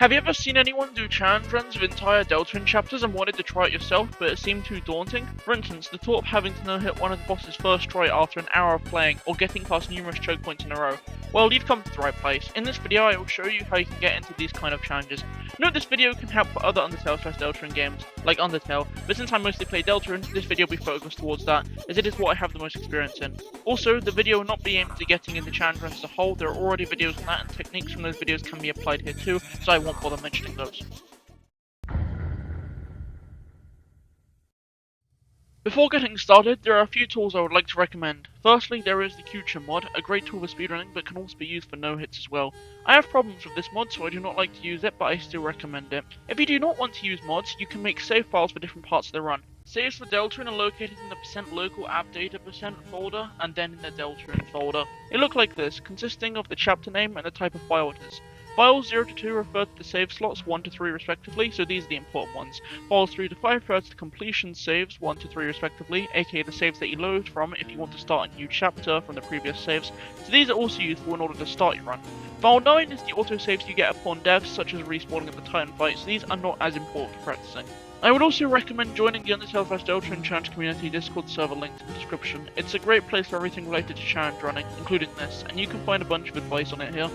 Have you ever seen anyone do challenge runs of entire Deltarune chapters and wanted to try it yourself, but it seemed too daunting? For instance, the thought of having to no-hit one of the bosses first try after an hour of playing, or getting past numerous choke points in a row. Well, you've come to the right place. In this video, I will show you how you can get into these kind of challenges. Note this video can help for other Undertale/Deltarune games, like Undertale, but since I mostly play Deltarune, this video will be focused towards that, as it is what I have the most experience in. Also, the video will not be aimed at getting into challenge runs as a whole. There are already videos on that, and techniques from those videos can be applied here too, so I won't bother mentioning those. Before getting started, there are a few tools I would like to recommend. Firstly, there is the Q mod, a great tool for speedrunning but can also be used for no-hits as well. I have problems with this mod, so I do not like to use it, but I still recommend it. If you do not want to use mods, you can make save files for different parts of the run. Saves for Deltarune are located in the %local app data % folder, and then in the Deltarune folder. It looks like this, consisting of the chapter name and the type of file it is. Files 0 to 2 refer to the save slots 1 to 3 respectively, so these are the important ones. Files 3 to 5 refer to the completion saves 1 to 3 respectively, aka the saves that you load from if you want to start a new chapter from the previous saves, so these are also useful in order to start your run. File 9 is the autosaves you get upon deaths, such as respawning at the Titan fight, so these are not as important for practicing. I would also recommend joining the Undertale/Deltarune challenge community Discord server linked in the description. It's a great place for everything related to challenge running, including this, and you can find a bunch of advice on it here.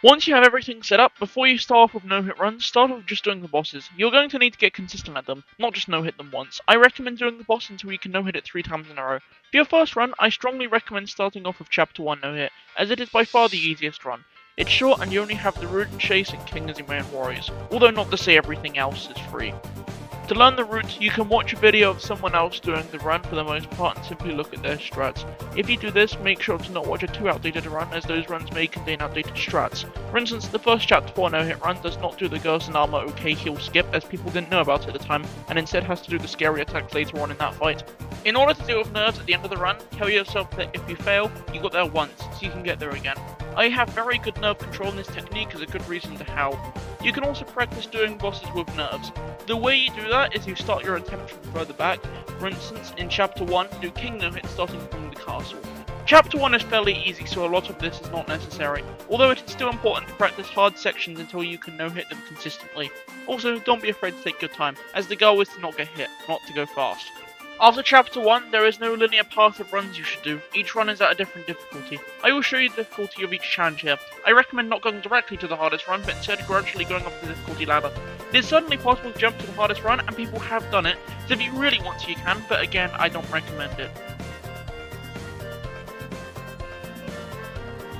Once you have everything set up, before you start off with no-hit runs, start off just doing the bosses. You're going to need to get consistent at them, not just no-hit them once. I recommend doing the boss until you can no-hit it 3 times in a row. For your first run, I strongly recommend starting off with Chapter 1 no-hit, as it is by far the easiest run. It's short and you only have the Root and Chase and King as your main warriors, although not to say everything else is free. To learn the route, you can watch a video of someone else doing the run for the most part and simply look at their strats. If you do this, make sure to not watch a too outdated run, as those runs may contain outdated strats. For instance, the first Chapter 4 no-hit run does not do the Girls in Armor OK heal skip, as people didn't know about it at the time, and instead has to do the scary attacks later on in that fight. In order to deal with nerves at the end of the run, tell yourself that if you fail, you got there once, so you can get there again. I have very good nerve control, and this technique is a good reason to help. You can also practice doing bosses with nerves. The way you do that is you start your attempt from further back. For instance, in Chapter 1, do King no-hit starting from the castle. Chapter 1 is fairly easy, so a lot of this is not necessary, although it is still important to practice hard sections until you can no-hit them consistently. Also, don't be afraid to take your time, as the goal is to not get hit, not to go fast. After Chapter 1, there is no linear path of runs you should do. Each run is at a different difficulty. I will show you the difficulty of each challenge here. I recommend not going directly to the hardest run, but instead gradually going up the difficulty ladder. It is certainly possible to jump to the hardest run, and people have done it, so if you really want to you can, but again, I don't recommend it.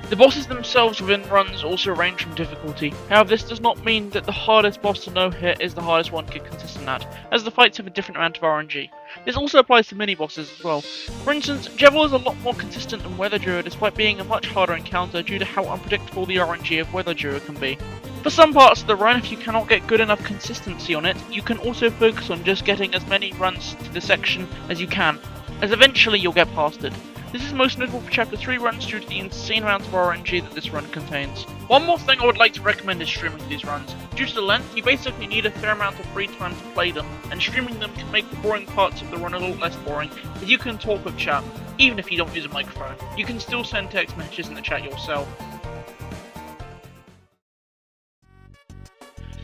The bosses themselves within runs also range from difficulty. However, this does not mean that the hardest boss to no-hit is the hardest one to get consistent at, as the fights have a different amount of RNG. This also applies to mini-bosses as well. For instance, Jevil is a lot more consistent than Weather Druid, despite being a much harder encounter due to how unpredictable the RNG of Weather Druid can be. For some parts of the run, if you cannot get good enough consistency on it, you can also focus on just getting as many runs to the section as you can, as eventually you'll get past it. This is most notable for Chapter 3 runs due to the insane amount of RNG that this run contains. One more thing I would like to recommend is streaming these runs. Due to the length, you basically need a fair amount of free time to play them, and streaming them can make the boring parts of the run a little less boring, as you can talk with chat. Even if you don't use a microphone, you can still send text messages in the chat yourself.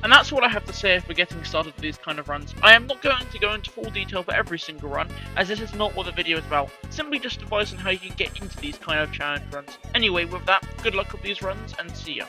And that's what I have to say for getting started with these kind of runs. I am not going to go into full detail for every single run, as this is not what the video is about. Simply just advice on how you can get into these kind of challenge runs. Anyway, with that, good luck with these runs, and see ya.